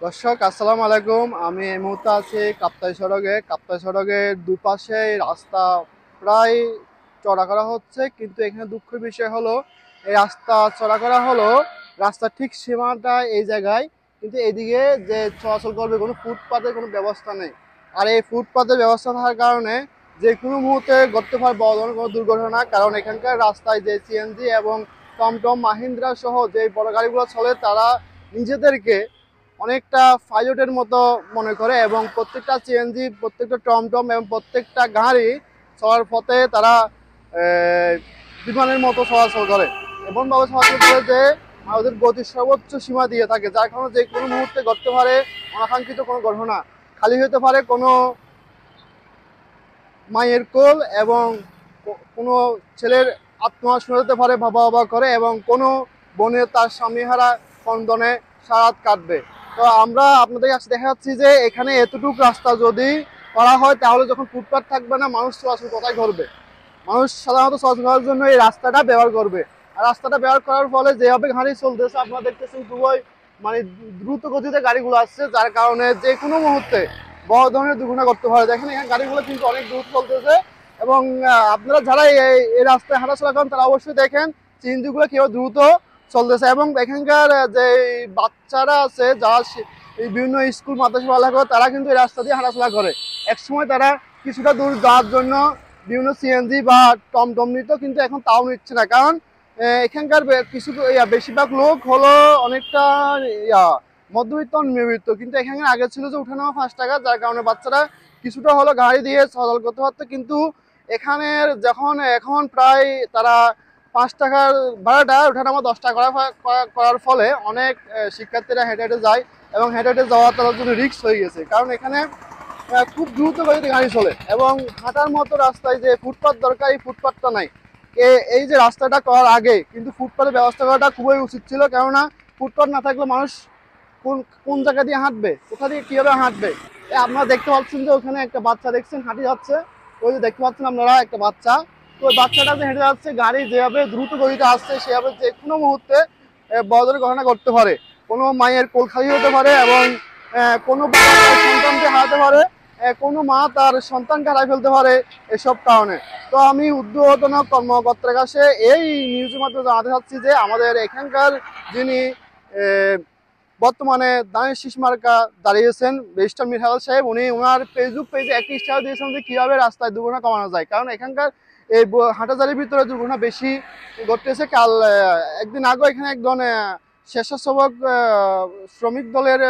দর্শক আসসালামু আলাইকুম। আমি এই মুহূর্তে আছি কাপ্তাই সড়কের দুপাশে রাস্তা প্রায় চড়া করা হচ্ছে, কিন্তু এখানে দুঃখের বিষয় হলো এই রাস্তা চড়া করা হলো রাস্তার ঠিক সীমাটা এই জায়গায়, কিন্তু এদিকে যে চলাচল করবে কোনো ফুটপাতের কোনো ব্যবস্থা নেই। আর এই ফুটপাতের ব্যবস্থা থাকার কারণে যে কোনো মুহূর্তে ঘটতে পারে বড় ধরনের কোনো দুর্ঘটনা, কারণ এখানকার রাস্তায় যে সিএনজি এবং টমটম মাহিন্দ্রা সহ যে বড় গাড়িগুলো চলে তারা নিজেদেরকে অনেকটা পাইলটের মতো মনে করে, এবং প্রত্যেকটা সিএনজি, প্রত্যেকটা টমটম এবং প্রত্যেকটা গাড়ি চলার পথে তারা বিমানের মতো চলাচল করে, এমনভাবে চলাচল করে যে আমাদের গতির সর্বোচ্চ সীমা দিয়ে থাকে, যার কারণে যে কোনো মুহূর্তে ঘটতে পারে অনাকাঙ্ক্ষিত কোনো ঘটনা। খালি হতে পারে কোনো মায়ের কোল, এবং কোনো ছেলের আত্মহত্যা হতে পারে বাবা বাবা করে, এবং কোনো বোনের তার স্বামী হারা কন্দনে সারাত কাটবে। তো আমরা আপনাদের কাছে দেখা যাচ্ছি যে এখানে এতটুকু রাস্তা যদি করা হয় তাহলে যখন ফুটপাথ থাকবে না, মানুষ চলাচল কোথায় করবে? মানুষ সাধারণত চলাচল করার জন্য এই রাস্তাটা ব্যবহার করবে। আর রাস্তাটা ব্যবহার করার ফলে যেভাবে গাড়ি চলতেছে আপনারা দেখতেছেন, খুবই মানে দ্রুত গতিতে গাড়িগুলো আসছে, যার কারণে যে কোনো মুহূর্তে বড় ধরনের দুর্ঘটনা করতে পারে। দেখেন এখানে গাড়িগুলো কিন্তু অনেক দ্রুত চলতেছে, এবং আপনারা যারা এই রাস্তায় হাঁটাচলা করেন তারা অবশ্যই দেখেন চিনজিগুলো কেউ দ্রুত চলতেছে। এবং এখানকার যে বাচ্চারা আছে যারা এই বিভিন্ন স্কুল মাদ্রাসা পড়ালেখা করে তারা কিন্তু এই রাস্তা দিয়ে হাঁটাচলা করে। একসময় তারা কিছুটা দূর যাওয়ার জন্য বিভিন্ন সিএনজি বা টমটম নিত, কিন্তু এখন তাও নিচ্ছে না, কারণ এখানকার কিছু বেশিরভাগ লোক হলো অনেকটা ইয়া মধ্যবিত্ত নিম্নবিত্ত, কিন্তু এখানে আগে ছিল যে উঠানামা 5 টাকা, যার কারণে বাচ্চারা কিছুটা হলো গাড়ি দিয়ে চলাচল করতে পারতো। কিন্তু এখানের যখন এখন প্রায় তারা 5 টাকার ভাড়াটা উঠানামা 10 টাকা করার ফলে অনেক শিক্ষার্থীরা হেঁটে হেঁটে যায়, এবং হেঁটে হেঁটে যাওয়া তাদের জন্য রিস্ক হয়ে গেছে, কারণ এখানে খুব দ্রুত গতিতে গাড়ি চলে, এবং হাঁটার মতো রাস্তায় যে ফুটপাথ দরকার এই ফুটপাথটা নাই। এই যে রাস্তাটা করার আগে কিন্তু ফুটপাথের ব্যবস্থা করাটা খুবই উচিত ছিল, কেননা ফুটপাথ না থাকলে মানুষ কোন কোন জায়গা দিয়ে হাঁটবে, কোথা দিয়ে কিভাবে হাঁটবে? আপনারা দেখতে পাচ্ছেন যে ওখানে একটা বাচ্চা দেখছেন হাঁটে যাচ্ছে, ওই যে দেখতে পাচ্ছেন আপনারা একটা বাচ্চা, তো ওই বাচ্চাটা যে হেঁটে যাচ্ছে, গাড়ি যেভাবে দ্রুত গতিতে আসছে সেভাবে যে কোনো মুহূর্তে বড় ধরনের ঘটনা ঘটতে পারে। কোনো মায়ের কোল খালি হতে পারে, এবং কোনো বাবা তার সন্তানকে হারাতে পারে, কোনো মা তার সন্তানকে হারাই ফেলতে পারে এসব কারণে। তো আমি ঊর্ধ্বতন কর্মকর্তার কাছে এই নিউজের মাধ্যমে জানাতে চাচ্ছি যে আমাদের এখানকার যিনি বর্তমানে দানের শীষ মার্কা দাঁড়িয়েছেন ব্যারিস্টার মিরহাল সাহেব, উনি ওনার ফেসবুক পেজে একটি স্টার দিয়েছেন যে কীভাবে রাস্তায় দুর্ঘটনা কমানো যায়, কারণ এখানকার এই হাঁটাজারির ভিতরে দুর্ঘটনা বেশি ঘটতেছে। কাল একদিন আগে এখানে একজন স্বেচ্ছাসেবক শ্রমিক দলের